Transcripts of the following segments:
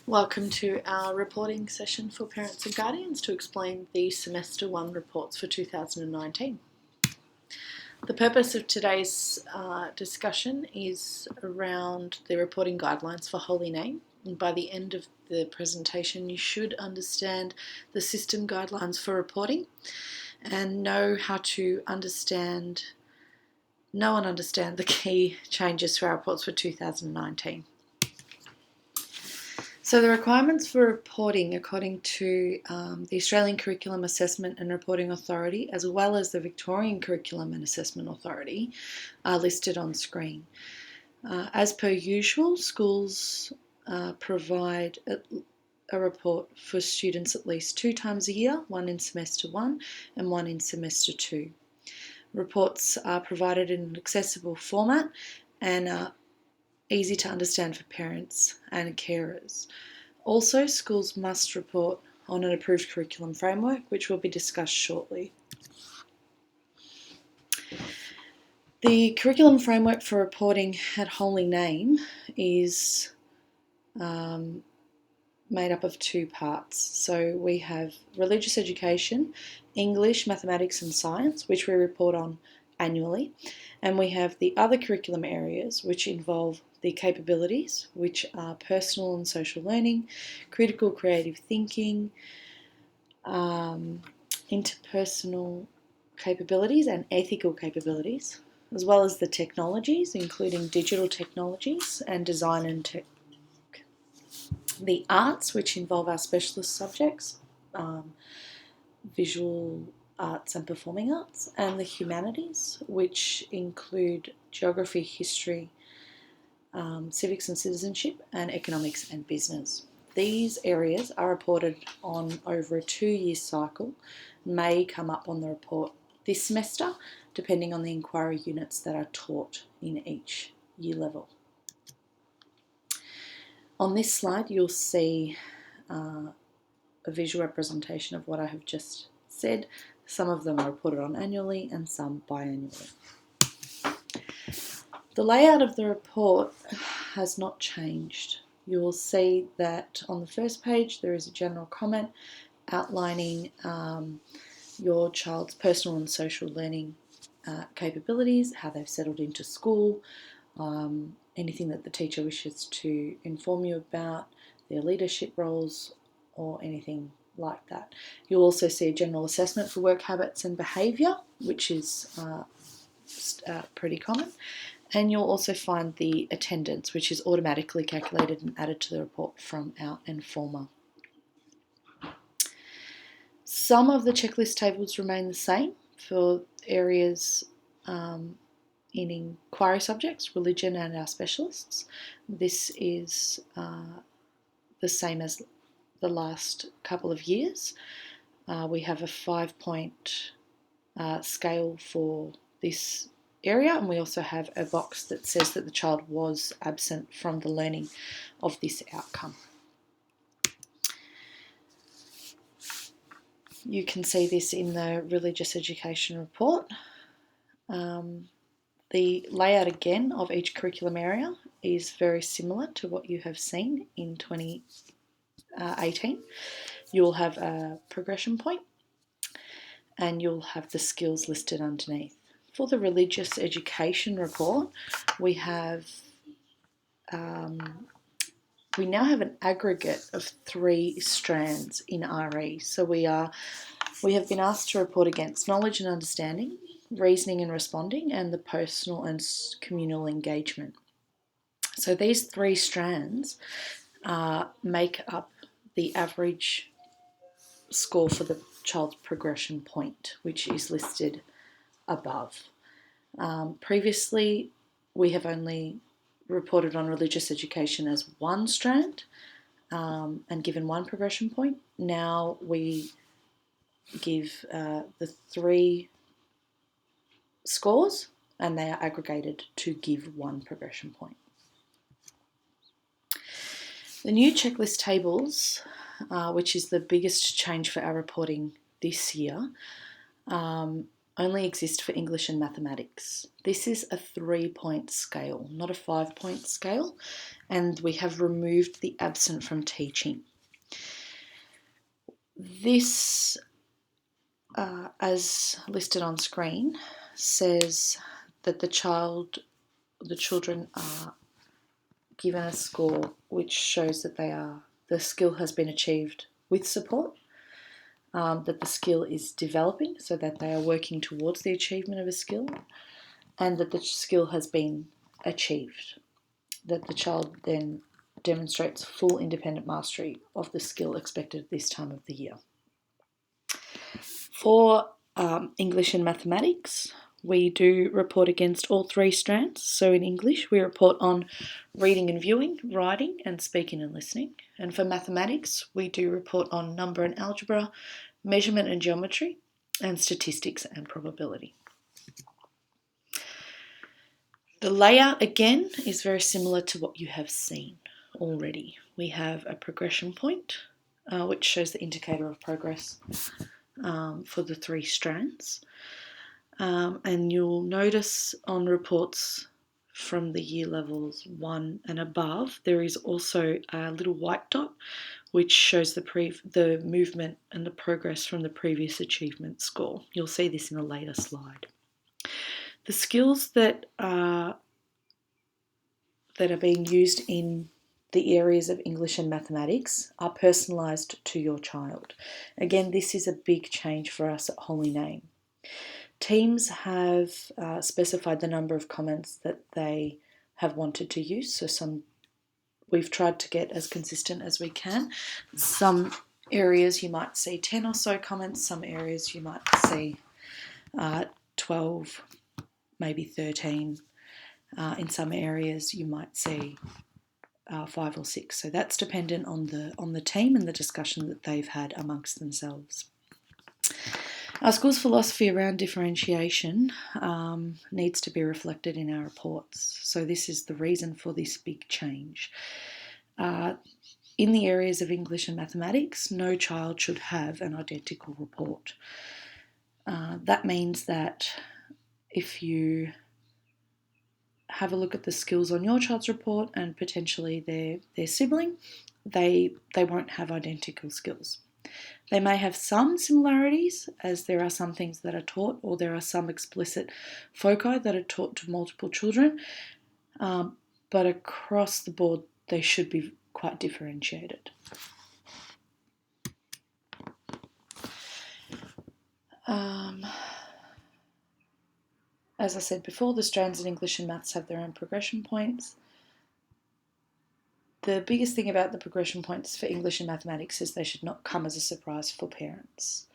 Welcome to our reporting session for parents and guardians to explain the Semester 1 reports for 2019. The purpose of today's discussion is around the reporting guidelines for Holy Name. And by the end of the presentation, you should understand the system guidelines for reporting and know how to know and understand the key changes to our reports for 2019. So the requirements for reporting according to the Australian Curriculum Assessment and Reporting Authority, as well as the Victorian Curriculum and Assessment Authority, are listed on screen. As per usual, schools provide a report for students at least 2 times a year, one in semester 1 and one in semester 2. Reports are provided in an accessible format and are easy to understand for parents and carers. Also, schools must report on an approved curriculum framework, which will be discussed shortly. The curriculum framework for reporting at Holy Name is made up of 2 parts. So we have religious education, English, mathematics and science, which we report on annually, and we have the other curriculum areas which involve the capabilities, which are personal and social learning, critical creative thinking, interpersonal capabilities and ethical capabilities, as well as the technologies, including digital technologies and design and tech. The arts, which involve our specialist subjects, visual arts and performing arts, and the humanities, which include geography, history, civics and citizenship, and economics and business. These areas are reported on over a 2-year cycle, may come up on the report this semester, depending on the inquiry units that are taught in each year level. On this slide, you'll see a visual representation of what I have just said. Some of them are reported on annually and some biannually. The layout of the report has not changed. You will see that on the first page there is a general comment outlining your child's personal and social learning capabilities, how they've settled into school, anything that the teacher wishes to inform you about, their leadership roles or anything like that. You'll also see a general assessment for work habits and behaviour, which is pretty common. And you'll also find the attendance, which is automatically calculated and added to the report from our Informer. Some of the checklist tables remain the same for areas in inquiry subjects, religion and our specialists. This is the same as the last couple of years. We have a 5-point scale for this area, and we also have a box that says that the child was absent from the learning of this outcome. You can see this in the religious education report. The layout again of each curriculum area is very similar to what you have seen in 2018. You'll have a progression point and you'll have the skills listed underneath. For the religious education report, we have we now have an aggregate of 3 strands in RE. So we have been asked to report against knowledge and understanding, reasoning and responding, and the personal and communal engagement. So these 3 strands make up the average score for the child's progression point, which is listed above. Previously, we have only reported on religious education as 1 strand and given 1 progression point. Now we give the 3 scores and they are aggregated to give 1 progression point. The new checklist tables, which is the biggest change for our reporting this year, only exist for English and mathematics. This is a 3-point scale, not a 5-point scale, and we have removed the absent from teaching. This, as listed on screen, says that the children are given a score which shows that the skill has been achieved with support, that the skill is developing, so that they are working towards the achievement of a skill, and that the skill has been achieved, that the child then demonstrates full independent mastery of the skill expected at this time of the year. For English and mathematics, we do report against all 3 strands. So in English, we report on reading and viewing, writing and speaking and listening. And for mathematics, we do report on number and algebra, measurement and geometry, and statistics and probability. The layout, again, is very similar to what you have seen already. We have a progression point, which shows the indicator of progress for the 3 strands. And you'll notice on reports from the year levels 1 and above, there is also a little white dot which shows the movement and the progress from the previous achievement score. You'll see this in a later slide. The skills that are being used in the areas of English and mathematics are personalised to your child. Again, this is a big change for us at Holy Name. Teams have specified the number of comments that they have wanted to use. So we've tried to get as consistent as we can. Some areas you might see 10 or so comments. Some areas you might see 12, maybe 13. In some areas you might see 5 or 6. So that's dependent on the team and the discussion that they've had amongst themselves. Our school's philosophy around differentiation needs to be reflected in our reports. So this is the reason for this big change. In the areas of English and mathematics, no child should have an identical report. That means that if you have a look at the skills on your child's report and potentially their sibling, they won't have identical skills. They may have some similarities, as there are some things that are taught, or there are some explicit foci that are taught to multiple children, but across the board they should be quite differentiated. As I said before, the strands in English and Maths have their own progression points. The biggest thing about the progression points for English and mathematics is they should not come as a surprise for parents.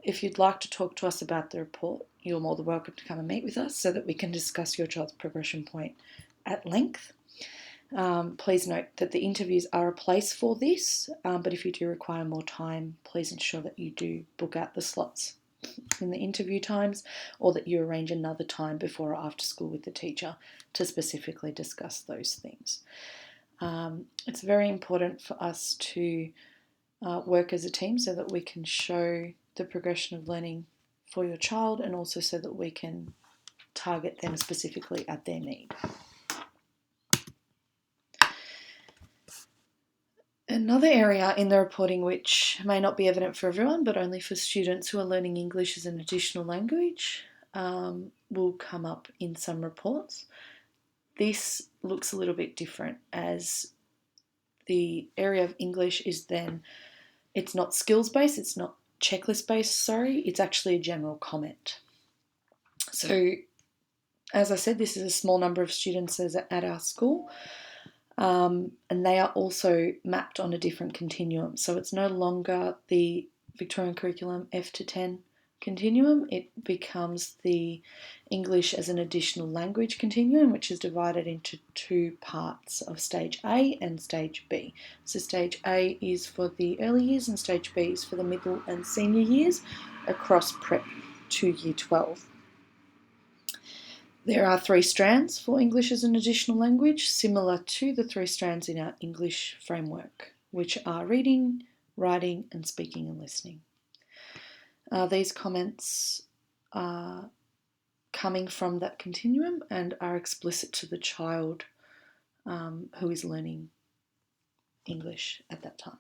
If you'd like to talk to us about the report, you're more than welcome to come and meet with us so that we can discuss your child's progression point at length. Please note that the interviews are a place for this, but if you do require more time, please ensure that you do book out the slots in the interview times, or that you arrange another time before or after school with the teacher to specifically discuss those things. It's very important for us to work as a team so that we can show the progression of learning for your child, and also so that we can target them specifically at their need. Another area in the reporting which may not be evident for everyone, but only for students who are learning English as an additional language, will come up in some reports. This looks a little bit different, as the area of English is then, it's not skills-based, it's not checklist-based, it's actually a general comment. So, as I said, this is a small number of students at our school, and they are also mapped on a different continuum. So it's no longer the Victorian curriculum F to 10 continuum, it becomes the English as an additional language continuum, which is divided into 2 parts of Stage A and Stage B. So Stage A is for the early years and Stage B is for the middle and senior years across prep to year 12. There are 3 strands for English as an additional language, similar to the 3 strands in our English framework, which are reading, writing, and speaking and listening. These comments are coming from that continuum and are explicit to the child who is learning English at that time.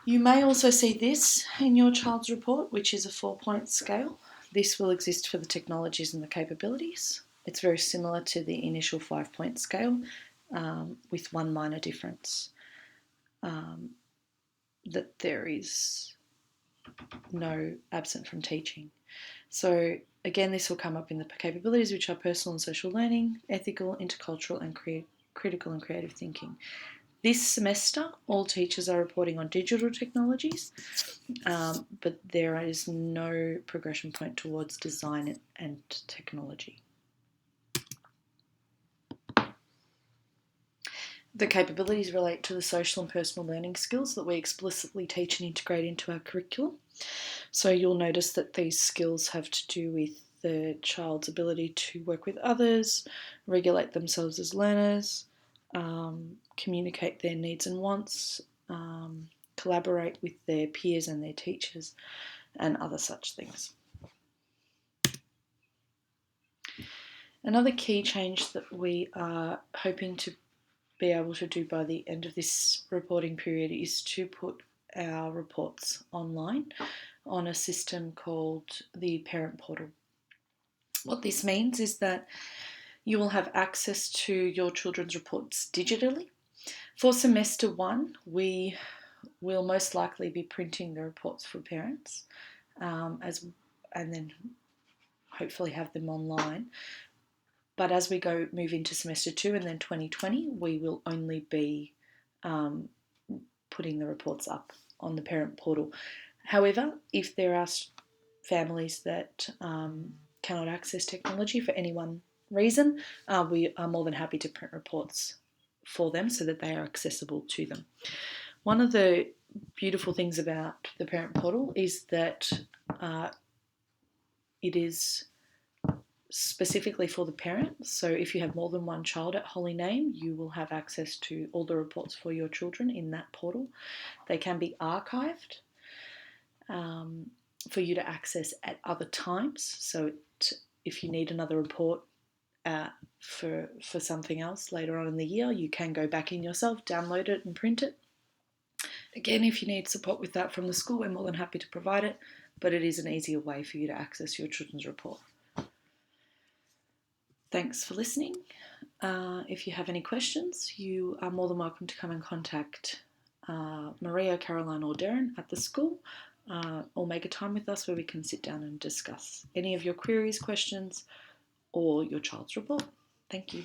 You may also see this in your child's report, which is a 4-point scale. This will exist for the technologies and the capabilities. It's very similar to the initial 5-point scale, with one minor difference, that there is no absent from teaching. So again, this will come up in the capabilities, which are personal and social learning, ethical, intercultural, and critical and creative thinking. This semester, all teachers are reporting on digital technologies, but there is no progression point towards design and technology. The capabilities relate to the social and personal learning skills that we explicitly teach and integrate into our curriculum. So you'll notice that these skills have to do with the child's ability to work with others, regulate themselves as learners, communicate their needs and wants, collaborate with their peers and their teachers, and other such things. Another key change that we are hoping to be able to do by the end of this reporting period is to put our reports online on a system called the Parent Portal. What this means is that you will have access to your children's reports digitally. For semester 1, we will most likely be printing the reports for parents, and then hopefully have them online. But as we move into semester 2 and then 2020, we will only be putting the reports up on the Parent Portal. However, if there are families that cannot access technology for any one reason, we are more than happy to print reports for them so that they are accessible to them. One of the beautiful things about the Parent Portal is that it is specifically for the parent. So if you have more than one child at Holy Name, you will have access to all the reports for your children in that portal. They can be archived for you to access at other times. So if you need another report for something else later on in the year, you can go back in yourself, download it and print it. Again, if you need support with that from the school, we're more than happy to provide it, but it is an easier way for you to access your children's report. Thanks for listening. If you have any questions, you are more than welcome to come and contact Maria, Caroline or Darren at the school, or make a time with us where we can sit down and discuss any of your queries, questions, or your child's report. Thank you.